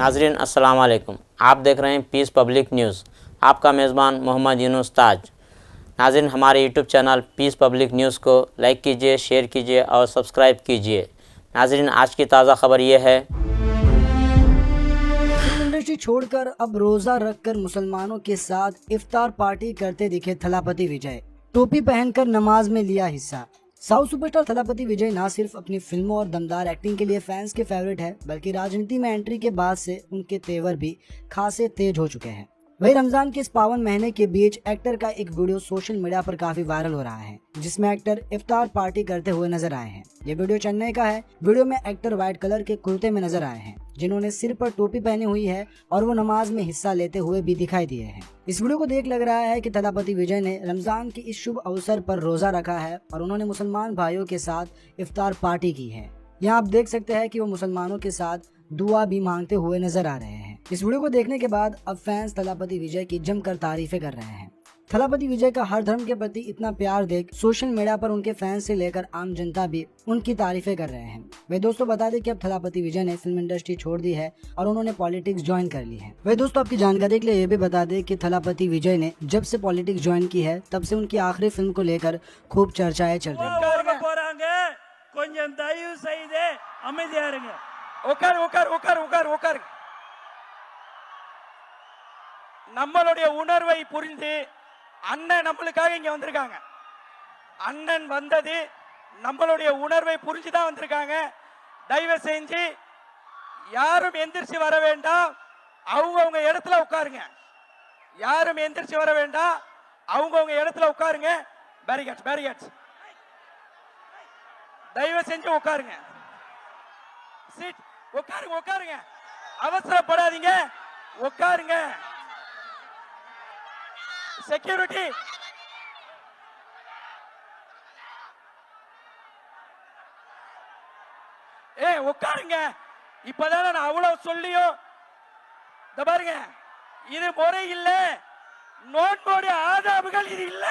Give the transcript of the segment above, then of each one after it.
नाजरीन अस्सलाम वालेकुम। आप देख रहे हैं पीस पब्लिक न्यूज़। आपका मेज़बान मोहम्मद यूनुस ताज। नाजरीन, हमारे YouTube channel Peace Public News को लाइक कीजिए, शेयर कीजिए और सब्सक्राइब कीजिए। नाजरीन, आज की ताज़ा खबर ये है, इंडस्ट्री छोड़कर अब रोजा रखकर मुसलमानों के साथ इफ्तार पार्टी करते दिखे थलापति विजय। टोपी पहनकर नमाज में लिया हिस्सा। साउथ सुपरस्टार थलापति विजय न सिर्फ अपनी फिल्मों और दमदार एक्टिंग के लिए फैंस के फेवरेट है, बल्कि राजनीति में एंट्री के बाद से उनके तेवर भी खासे तेज हो चुके हैं। वही रमजान के इस पावन महीने के बीच एक्टर का एक वीडियो सोशल मीडिया पर काफी वायरल हो रहा है, जिसमें एक्टर इफ्तार पार्टी करते हुए नजर आए हैं। ये वीडियो चेन्नई का है। वीडियो में एक्टर व्हाइट कलर के कुर्ते में नजर आए हैं, जिन्होंने सिर पर टोपी पहनी हुई है और वो नमाज में हिस्सा लेते हुए भी दिखाई दिए हैं। इस वीडियो को देख लग रहा है कि थलापति विजय ने रमजान के इस शुभ अवसर पर रोजा रखा है और उन्होंने मुसलमान भाइयों के साथ इफ्तार पार्टी की है। यहाँ आप देख सकते हैं कि वो मुसलमानों के साथ दुआ भी मांगते हुए नजर आ रहे हैं। इस वीडियो को देखने के बाद अब फैंस थलापति विजय की जमकर तारीफें कर रहे हैं। थलापति विजय का हर धर्म के प्रति इतना प्यार देख सोशल मीडिया पर उनके फैंस से लेकर आम जनता भी उनकी तारीफें कर रहे हैं। वे दोस्तों बता दें कि अब थलापति विजय ने फिल्म इंडस्ट्री छोड़ दी है और उन्होंने पॉलिटिक्स ज्वाइन कर ली है। वे दोस्तों आपकी जानकारी के लिए ये भी बता दें कि थलापति विजय ने जब से पॉलिटिक्स ज्वाइन की है तब से उनकी आखिरी फिल्म को लेकर खूब चर्चाएं चल रही है। நம்மளுடைய உணர்வை புரிந்து அண்ணன் நம்மளுக்காக இங்க வந்திருக்காங்க. அண்ணன் வந்தது நம்மளுடைய உணர்வை புரிஞ்சு தான் வந்திருக்காங்க. தயவு செஞ்சு யாரும் எந்திரிச்சு வர வேண்டாம், அவங்கவங்க இடத்துல உட்காருங்க. யாரும் எந்திரிச்சு வர வேண்டாம், அவங்கவங்க இடத்துல உட்காருங்க. பேரிகேட்ஸ் பேரிகேட்ஸ் தயவு செஞ்சு உட்காருங்க. சீட் உட்காருங்க உட்காருங்க, அவசரப்படாதீங்க, உட்காருங்க. செக்யூரிட்டி உட்காருங்க. இப்பதான் நான் அவ்வளவு சொல்லியும் பாருங்க, இது முறை இல்ல. நோன்போடைய ஆதாபுகள் இது இல்ல.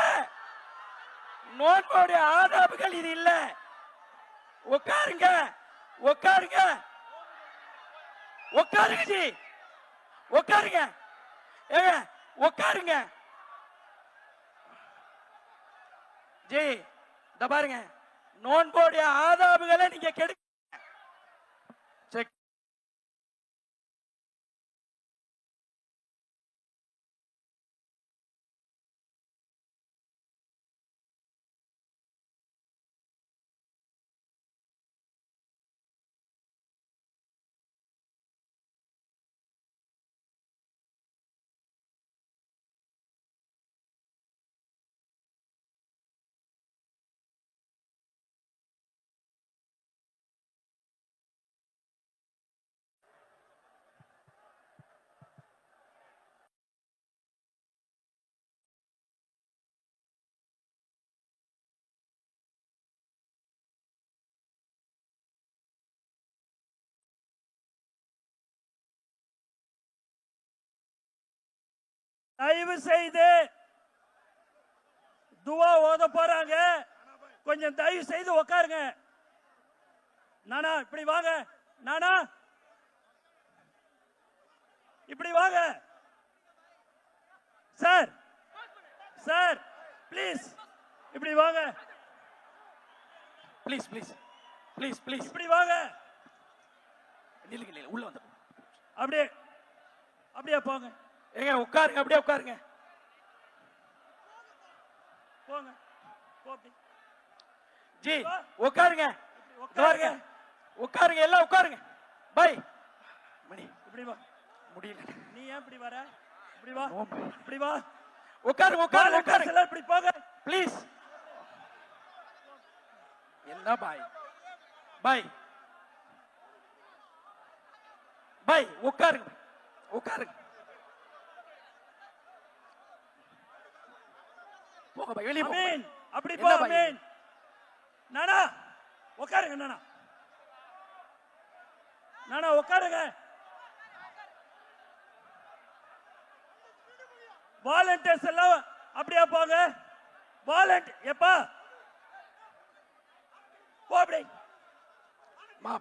நோன்போடைய ஆதாபுகள் இது இல்ல. உட்காருங்க உட்காருங்க உட்காருங்க ஜி, உட்காருங்க. ஏங்க உட்காருங்க ஜி. பாருங்க, நோன்போடைய ஆதாபுகளை நீங்க கெடுக்க. தயவு செய்து துவா ஓத போறாங்க, கொஞ்சம் தயவு செய்து உட்காருங்க. நானா இப்படி வாங்க, நானா இப்படி வாங்க. சார் சார் ப்ளீஸ் இப்படி வாங்க. ப்ளீஸ் ப்ளீஸ் ப்ளீஸ் ப்ளீஸ் இப்படி வாங்க. நில்லுங்க உள்ள வந்து அப்படியே அப்படியே போங்க. ஏங்க உட்காருங்க, அப்படியே உட்காருங்க. போங்க ஜி, உட்காருங்க உட்காருங்க உட்காருங்க, எல்லாம் உட்காருங்க. பை மணி இப்படி வா. முடியல, நீ ஏன் இப்படி வர? இப்படி வா இப்படி வா. உட்காருங்க உட்காருங்க உட்காருங்க, எல்லாம் இப்படி போங்க ப்ளீஸ். என்ன பாய் பாய் பாய், உட்காருங்க உட்காருங்க. அப்படி போ. நானா உட்காருங்க, நானா நானா உட்காருங்க. வாலண்டியர்ஸ் எல்லாம் அப்படியே போங்க. வாலண்டியர் எப்பா போ அப்படி.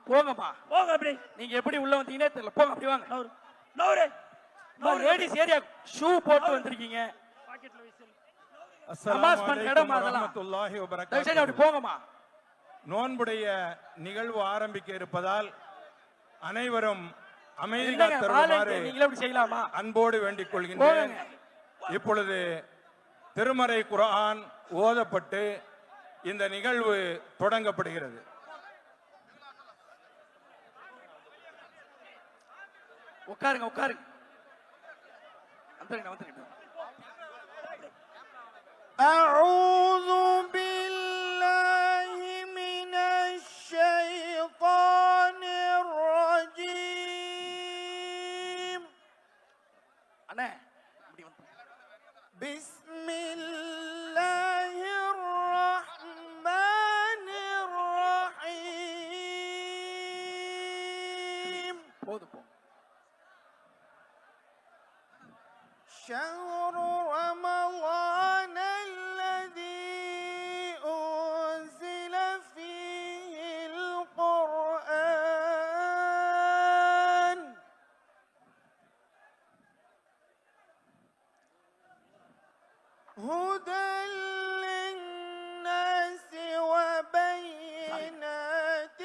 போங்கப்பா போங்க அப்படி. நீங்க எப்படி உள்ள வந்தீங்கன்னே தெரியல. போங்க அப்படி வாங்க. லேடிஸ் ஏரியா ஷூ போட்டு வந்திருக்கீங்க. அஸ்ஸலாமு அலைக்கும் வரஹ்மத்துல்லாஹி வபரகாத்துஹு. அப்படி போங்கம்மா. நோன்புடைய நிகழ்வு ஆரம்பிக்க இருப்பதால் அனைவரும் அமைதி என்னங்க காத்தருமாறு நீங்களே அப்படி செய்யலாமா? அன்போடு வேண்டிக் கொள்கின்றேன். போங்க. இப்பொழுது திருமறை குர்ஆன் ஓதப்பட்டு இந்த நிகழ்வு தொடங்கப்படுகிறது. உட்காருங்க உட்காருங்க. வந்துருங்க வந்துருங்க. أعوذ بالله من الشيطان الرجيم. அண்ணே بسم الله الرحمن الرحيم. போதும் போ. شهر رمضان الذي أنزل فيه القرآن هدى للناس وبينات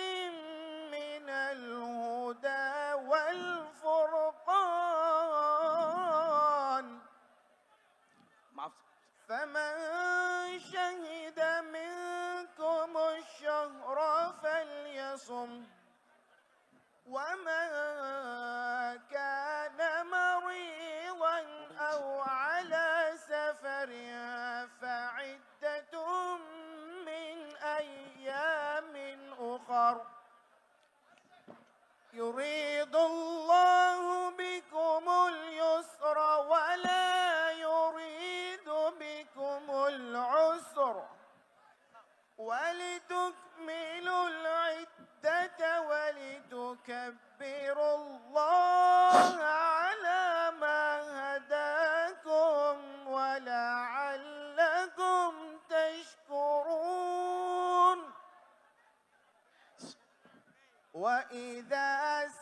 من الهدى والفرقان فمن شهد منكم الشهر فليصم ومن كان مريضا أو على سفر فعدة من أيام أخر يريد الله بكم اليسر ولا يريد بكم العسر ولتكملوا العدة ولتكبروا الله على ما هداكم ولعلكم تشكرون. وإذا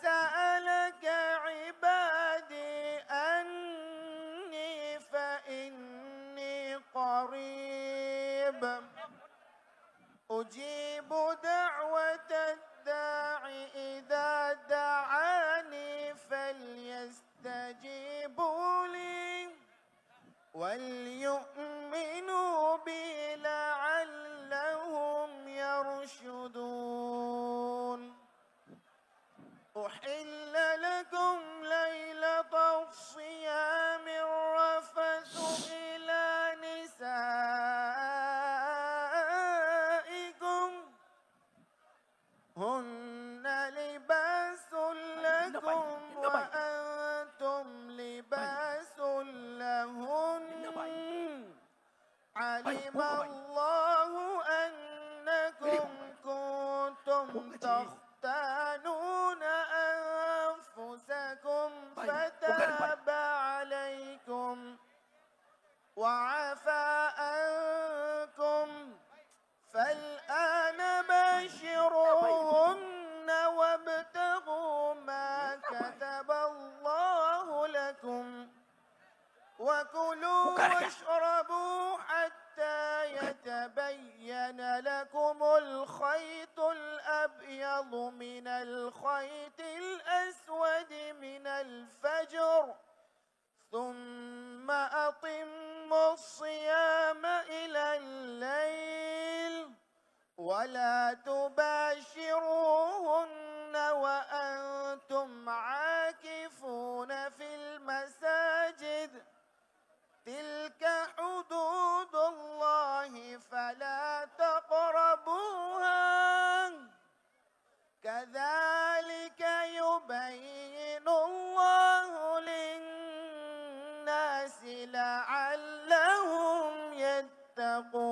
سألك عبادي أني فإني قريب أجيب دعوة الداع إذا دعاني فليستجيبوا لي وليؤمنوا بي لعلهم يرشدون. أحل لكم ليلة الصيام الرفث إلى نسائكم هن لباس لكم وأنتم لباس لهن علم الله أنكم كنتم تختانون أنفسكم فتاب عليكم وعفى عنكم فالآن باشروهن وابتغوا ما كتب الله لكم وكلوا واشربوا حتى يتبين لكم الخيط الأبيض من الخيط الأسود من الفجر ثم أتموا الصيام إلى الليل ولا تباشروهن وأنتم عاكفون في المساجد تلك حدود الله فلا تقربوها كذلك يبين الله للناس لعلهم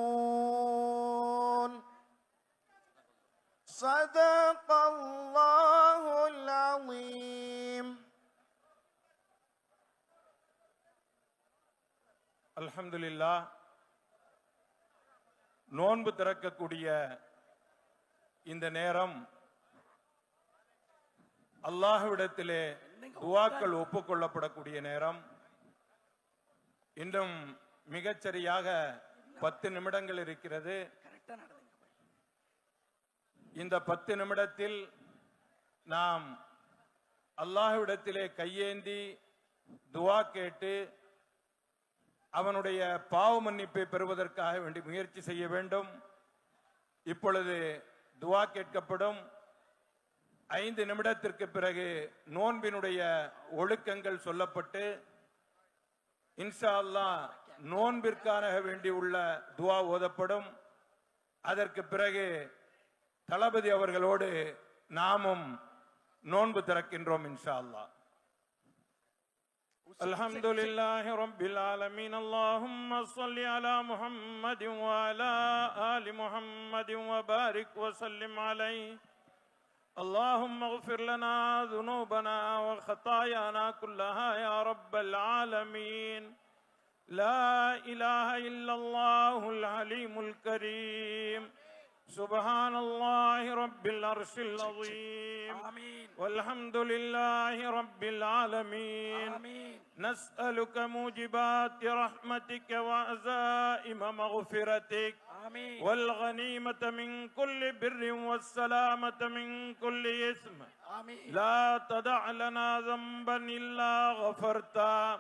يتقون. صدق الله العظيم. அல்ஹம்துலில்லாஹ். நோன்பு திறக்கக்கூடிய இந்த நேரம் அல்லாஹ்விடத்திலே துவாக்கள் ஒப்புக்கொள்ளப்படக்கூடிய நேரம். இன்னும் மிகச்சரியாக 10 நிமிடங்கள் இருக்கிறது. இந்த 10 நிமிடத்தில் நாம் அல்லாஹ்விடத்திலே கையேந்தி துவா கேட்டு அவனுடைய பாவ மன்னிப்பை பெறுவதற்காக வேண்டி முயற்சி செய்ய வேண்டும். இப்பொழுது துவா கேட்கப்படும். 5 நிமிடத்திற்கு பிறகு நோன்பினுடைய ஒழுக்கங்கள் சொல்லப்பட்டு இன்ஷா அல்லாஹ் நோன்பிற்காக வேண்டி உள்ள துவா ஓதப்படும். அதற்கு பிறகு தளபதி அவர்களோடு நாமும் நோன்பு திறக்கின்றோம் இன்ஷா அல்லாஹ். அல்ஹம்துலில்லாஹி ரப்பில் ஆலமீன். அல்லாஹும்ம ஸல்லி அலா முஹம்மதின் வ அலா ஆலி முஹம்மதின் வ பாரிக் வ ஸல்லிம் அலைஹி. اللهم اغفر لنا ذنوبنا وخطايانا كلها يا رب العالمين. لا إله إلا الله العليم الكريم. سبحان الله رب العرش العظيم. والحمد لله رب العالمين. نسألك موجبات رحمتك وعزائم مغفرتك والغنيمة من كل بر والسلامة من كل إثم. لا تدع لنا ذنبا إلا غفرته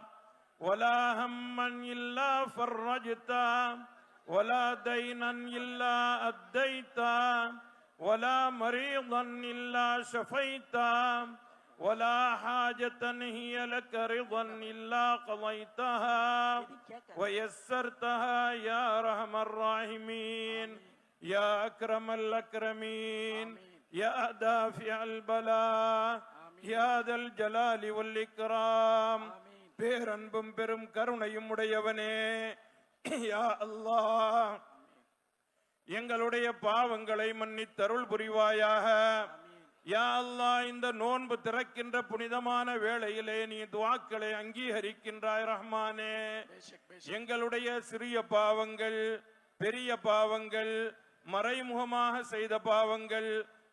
ولا هما إلا فرجته ولا دينا إلا أديته ولا مريضا إلا شفيته ولا حاجة هي لك رضا إلا قضيتها ويسرتها يا أرحم الراحمين يا أكرم الأكرمين يا دافع البلاء يا ذا الجلال والإكرام. பேரன்பும் பெரும் கருணையும் உடையவனே, யா அல்லாஹ், எங்களுடைய பாவங்களை மன்னித்தருள் புரிவாயாக. யா அல்லாஹ், இந்த நோன்பு திறக்கின்ற புனிதமான வேளையிலே நீ துஆக்களை அங்கீகரிக்கின்றாய் ரஹ்மானே. எங்களுடைய சிறிய பாவங்கள், பெரிய பாவங்கள், மறைமுகமாக செய்த பாவங்கள்,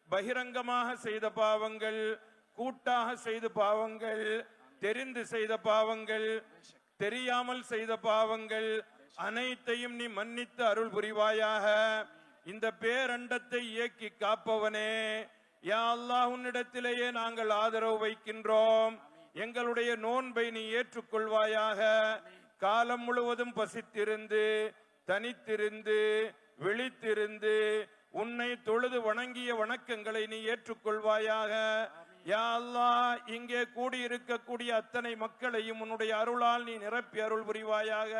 பகிரங்கமாக செய்த பாவங்கள், கூட்டாக செய்த பாவங்கள், தெரிந்து செய்த பாவங்கள், தெரியாமல் செய்த பாவங்கள் அனைத்தையும் நீ மன்னித்து அருள் புரிவாயாக. இந்த பேரண்டத்தை இயக்கி காப்பவனே, யா அல்லாஹ், உன்னிடத்திலேயே நாங்கள் ஆதரவு வைக்கின்றோம். எங்களுடைய நோன்பை நீ ஏற்றுக்கொள்வாயாக. காலம் முழுவதும் பசித்திருந்து, தனித்திருந்து, விழித்திருந்து உன்னை தொழுது வணங்கிய வணக்கங்களை நீ ஏற்றுக்கொள்வாயாக. யா அல்லாஹ், இங்கே கூடியிருக்கக்கூடிய அத்தனை மக்களையும் உன்னுடைய அருளால் நீ நிரப்பி அருள் புரிவாயாக.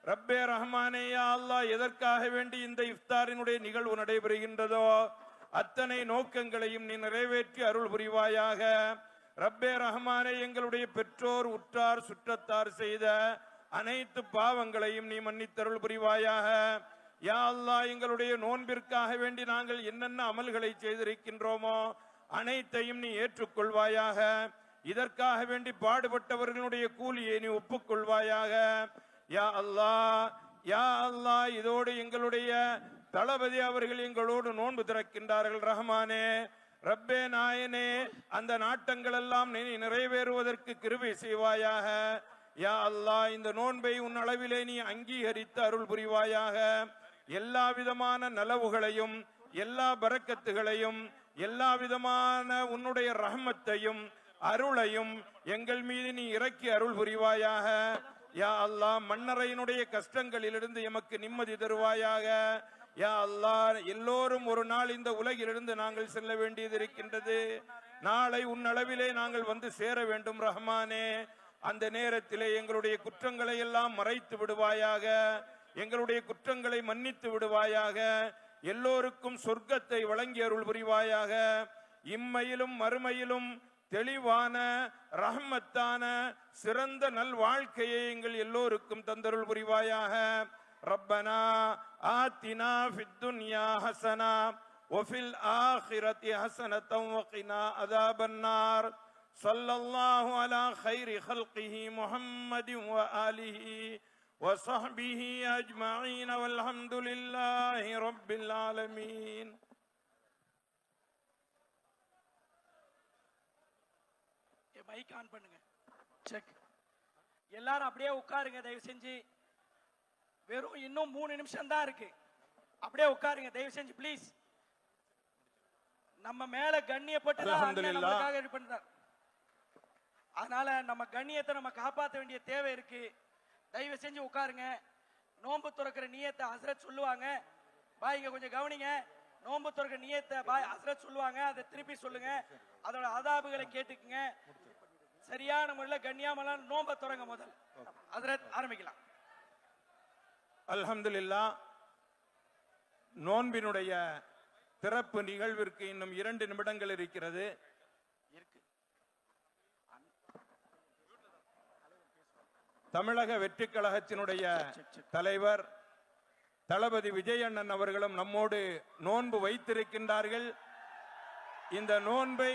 ரப்பே ரஹ்மானே, யா அல்லாஹ், எதற்காக வேண்டி இந்த இஃப்தாரினுடைய நிகழ்வு நடைபெறுகின்றதோ அத்தனை நோக்கங்களையும் நீ நிறைவேற்றி அருள் புரிவாயாக. ரப்பே ரஹ்மானே, எங்களுடைய பெற்றோர், உற்றார், சுற்றத்தார் செய்த அனைத்து பாவங்களையும் நீ மன்னித்தருள் புரிவாயாக. யா அல்லாஹ், எங்களுடைய நோன்பிற்காக வேண்டி நாங்கள் என்னென்ன அமல்களை செய்திருக்கின்றோமோ அனைத்தையும் நீ ஏற்றுக்கொள்வாயாக. இதற்காக வேண்டி பாடுபட்டவர்களுடைய கூலியை நீ ஒப்புக்கொள்வாயாக. யா அல்லாஹ், யா அல்லாஹ், இதோடு எங்களுடைய தளபதி அவர்கள் எங்களோடு நோன்பு திறக்கின்றார்கள் ரஹ்மானே. ரப்பே நாயனே, அந்த நாட்டங்கள் எல்லாம் நீ நிறைவேறுவதற்கு கிருபை செய்வாயாக. யா அல்லாஹ், இந்த நோன்பை உன் அளவிலே நீ அங்கீகரித்து அருள் புரிவாயாக. எல்லா விதமான நலவுகளையும், எல்லா பரக்கத்துகளையும், எல்லா விதமான உன்னுடைய ரஹ்மத்தையும் அருளையும் எங்கள் மீது நீ இறக்கி அருள் புரிவாயாக. யா அல்லாஹ், மன்னரையினுடைய கஷ்டங்களிலிருந்து எமக்கு நிம்மதி தருவாயாக. யா அல்லாஹ், எல்லோரும் ஒரு நாள் இந்த உலகிலிருந்து நாங்கள் செல்ல வேண்டியது இருக்கின்றது. நாளை உன் அளவிலே நாங்கள் வந்து சேர வேண்டும் ரஹ்மானே. அந்த நேரத்திலே எங்களுடைய குற்றங்களை எல்லாம் மறைத்து விடுவாயாக. எங்களுடைய குற்றங்களை மன்னித்து விடுவாயாக. எல்லோருக்கும் சொர்க்கத்தை வழங்கி அருள் புரிவாயாக. இம்மையிலும் மறுமையிலும் தெளிவான ரஹ்மத்தான சிறந்த நல் வாழ்க்கையை எங்கள் எல்லோருக்கும் தந்தருள் புரிவாயாக. ரப்பனா ஆத்தினா ஃபித் துன்யா ஹஸனா வஃபில் ஆখিরাতি ஹஸனத்தன் வகினா அஸாபன்னார். ஸல்லல்லாஹு அலா கைரி ஹல்கிஹி முஹம்மதின் வ ஆலிஹி وصحبه أجمعين والحمد لله رب العالمين. மைக் ஆன் பண்ணுங்க. செக். எல்லாரும் அப்படியே உட்காருங்க தயவு செஞ்சு. வெறும் இன்னும் 3 நிமிஷம் தான் இருக்கு. அப்படியே உட்காருங்க தயவு செஞ்சு ப்ளீஸ். நம்ம மேல கண்ணியப்பட்டு நமக்காக இது பண்றார். அதனால நம்ம கண்ணியத்தை நம்ம காப்பாற்ற வேண்டிய தேவை இருக்கு. தயவு செஞ்சு உட்காருங்க. நோன்பு துறக்கிற நியத்தை ஹஸ்ரத் சொல்லுவாங்க. பாய் இங்க கொஞ்சம் கவனிங்க. நோன்பு துறக்கிற நியத்தை பாய் ஹஸ்ரத் சொல்லுவாங்க. அதை திருப்பி சொல்லுங்க. அதோட ஆதாபுகளை கேட்டுக்குங்க. சரியான முறையில் கண்ணியமான நோன்பை துறங்க. முதல் ஹஸ்ரத் ஆரம்பிக்கலாம். அல்ஹம்துலில்லாஹ். நோன்பினுடைய திறப்பு நிகழ்விற்கு இன்னும் 2 நிமிடங்கள் இருக்கிறது. தமிழக வெற்றி கழகத்தினுடைய தலைவர் தளபதி விஜய் அண்ணன் அவர்களும் நம்மோடு நோன்பு வைத்திருக்கின்றார்கள். இந்த நோன்பை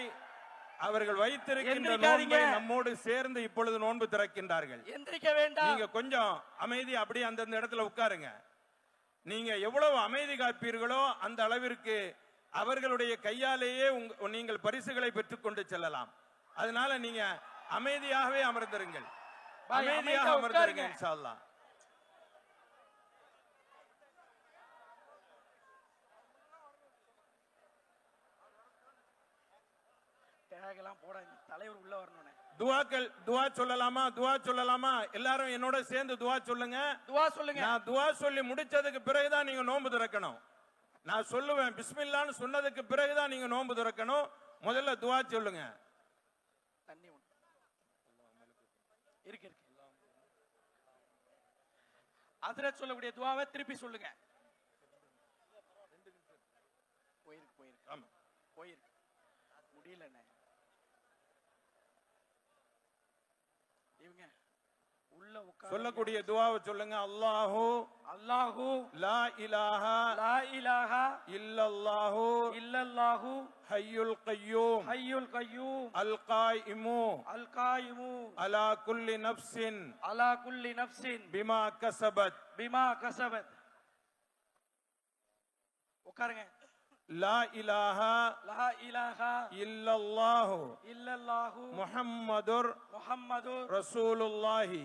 அவர்கள் வைத்திருக்கின்ற நோன்பை நம்மோடு சேர்ந்து இப்பொழுது நோன்பு திறக்கின்றார்கள். எந்திரிக்க வேண்டாம். நீங்க கொஞ்சம் அமைதி அப்படியே அந்தந்த இடத்துல உட்காருங்க. நீங்க எவ்வளவு அமைதி காப்பீர்களோ அந்த அளவிற்கு அவர்களுடைய கையாலேயே நீங்கள் பரிசுகளை பெற்றுக்கொண்டு செல்லலாம். அதனால நீங்க அமைதியாகவே அமர்ந்திருங்கள். அமைதியாக அமர்ந்திருங்க இன்ஷா அல்லாஹ். டேகெல்லாம் போட தலைவர் உள்ள வரணும். துவா சொல்லலாமா? எல்லாரும் என்னோட சேர்ந்து துவா சொல்லுங்க. துவா சொல்லுங்க. நான் துவா சொல்லி முடிச்சதுக்கு பிறகுதான் நீங்க நோன்பு திறக்கணும். நான் சொல்லுவேன் பிஸ்மில்லான்னு சொன்னதுக்கு பிறகுதான் நீங்க நோன்பு திறக்கணும். முதல்ல துவா சொல்லுங்க. தண்ணி இருக்கு. ஹஸ்ரத் சொல்லக்கூடிய துவாவை திருப்பி சொல்லுங்க. போயிருக்கு முடியலண்ணே. இவங்க உள்ள உட்கார சொல்லக்கூடிய துவாவை சொல்லுங்க. அல்லாஹு லா இலாஹா இல்லல்லாஹு ஹய்யுல் கய்யூம் அல் காயிமு அலா குல்லி நஃப்ஸின் பிமா கஸபத். உட்காருங்க. லா இலாஹா இல்லல்லாஹு முஹம்மதுர் ரசூலுல்லாஹி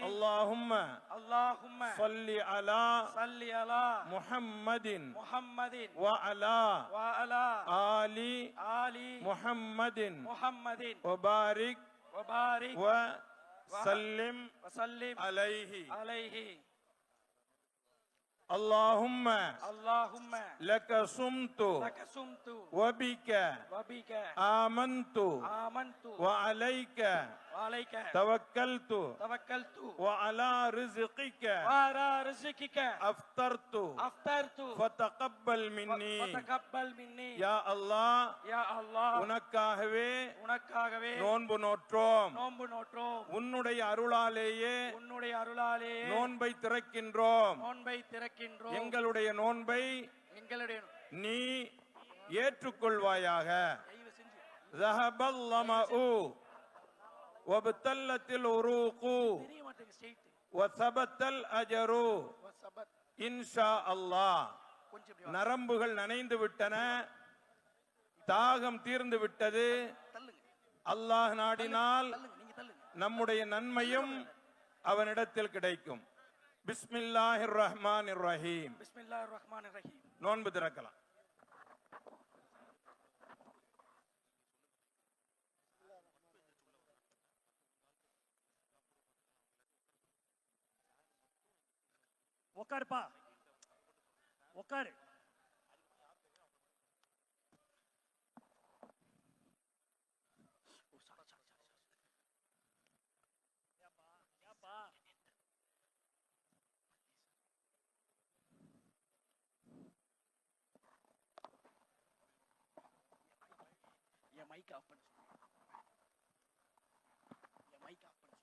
அல்லாஹும்ம ஸல்லி அலா முஹம்மதின் வ அலா ஆலி முஹம்மதின் வ பாரிக் வ சல்லிம் அலைஹி. اللهم لك صمت وبك آمنت وعليك توكلت وعلى رزقك أفطرت فتقبل مني يا الله உனக்காகவே நோன்பு நோற்றோம். உன்னுடைய அருளாலேயே நோன்பை திறக்கின்றோம். எங்களுடைய நோன்பை நீ ஏற்றுக்கொள்வாயாக. ذهبل ظمأ وابتلت العروق وثبت الأجر إن شاء الله. நரம்புகள் நனைந்து விட்டன, தாகம் தீர்ந்து விட்டது. அல்லாஹ் நாடினால் நம்முடைய நன்மையும் அவனிடத்தில் கிடைக்கும். பிஸ்மில்லாஹிர் ரஹ்மானிர் ரஹீம். நோன்பு திறக்கலாம். உட்காருப்பா, உட்காரு. மைக் ஆஃப் பண்ணு. மைக் ஆஃப் பண்ணு.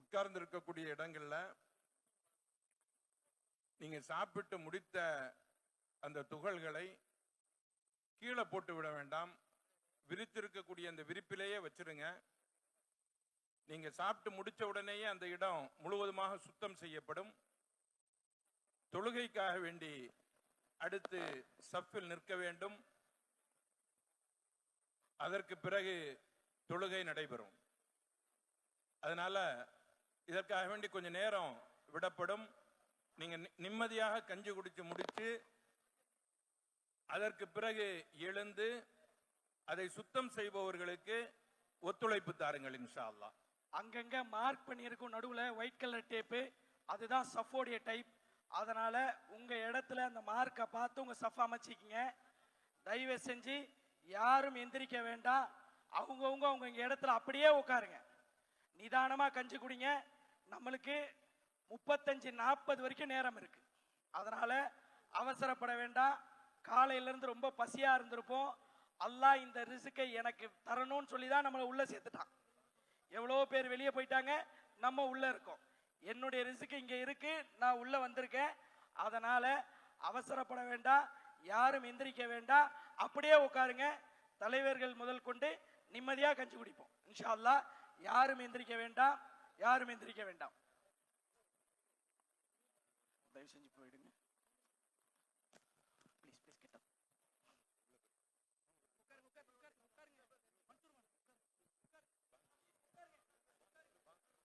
உட்கார்ந்து இருக்கக்கூடிய இடங்கள்ல நீங்க சாப்பிட்டு முடித்த அந்த துகள்களை கீழே போட்டு விட வேண்டாம். விரித்திருக்கக்கூடிய அந்த விரிப்பிலேயே வச்சிருங்க. நீங்க சாப்பிட்டு முடிச்ச உடனேயே அந்த இடம் முழுவதுமாக சுத்தம் செய்யப்படும். தொழுகைக்காக வேண்டி அடுத்து சஃபில் நிற்க வேண்டும். அதற்கு பிறகு தொழுகை நடைபெறும். அதனால இதற்காக வேண்டி கொஞ்சம் நேரம் விடப்படும். நீங்க நிம்மதியாக கஞ்சி குடிச்சு முடிச்சு அதற்கு பிறகு எழுந்து அதை சுத்தம் செய்பவர்களுக்கு ஒத்துழைப்பு தாருங்கள் இன்ஷா அல்லாஹ். அங்கங்க மார்க் பண்ணியிருக்கும் நடுவுல ஒயிட் கலர் டேப்பு, அதுதான் சஃபோடைய டைப். அதனால உங்க இடத்துல அந்த மார்க்கை பார்த்து உங்க சஃப் அமைச்சிக்கிங்க. தயவு செஞ்சு யாரும் எந்திரிக்க வேண்டாம். அவங்கவுங்க அவங்க இடத்துல அப்படியே உட்காருங்க. நிதானமா கஞ்சி குடிங்க. நம்மளுக்கு 35-40 வரைக்கும் நேரம் இருக்கு. அதனால அவசரப்பட வேண்டாம். காலையில இருந்து ரொம்ப பசியா இருந்திருப்போம். அல்லாஹ் இந்த ரிஸ்கை எனக்கு தரணும்னு சொல்லி தான் நம்மளை உள்ள சேர்த்துட்டான். எவ்வளோ பேர் வெளியே போயிட்டாங்க, நம்ம உள்ள இருக்கோம். என்னுடைய ரிஸ்க் இங்க இருக்கு, நான் உள்ள வந்திருக்கேன். அதனால அவசரப்பட வேண்டாம், யாரும் எந்திரிக்க வேண்டாம், அப்படியே உட்காருங்க. தலைவர்கள் முதல் கொண்டு நிம்மதியா கஞ்சி குடிப்போம் இன்ஷா அல்லாஹ். யாரும் எந்திரிக்க வேண்டாம், யாரும் எந்திரிக்க வேண்டாம். தயவு செஞ்சு போயிடுங்க.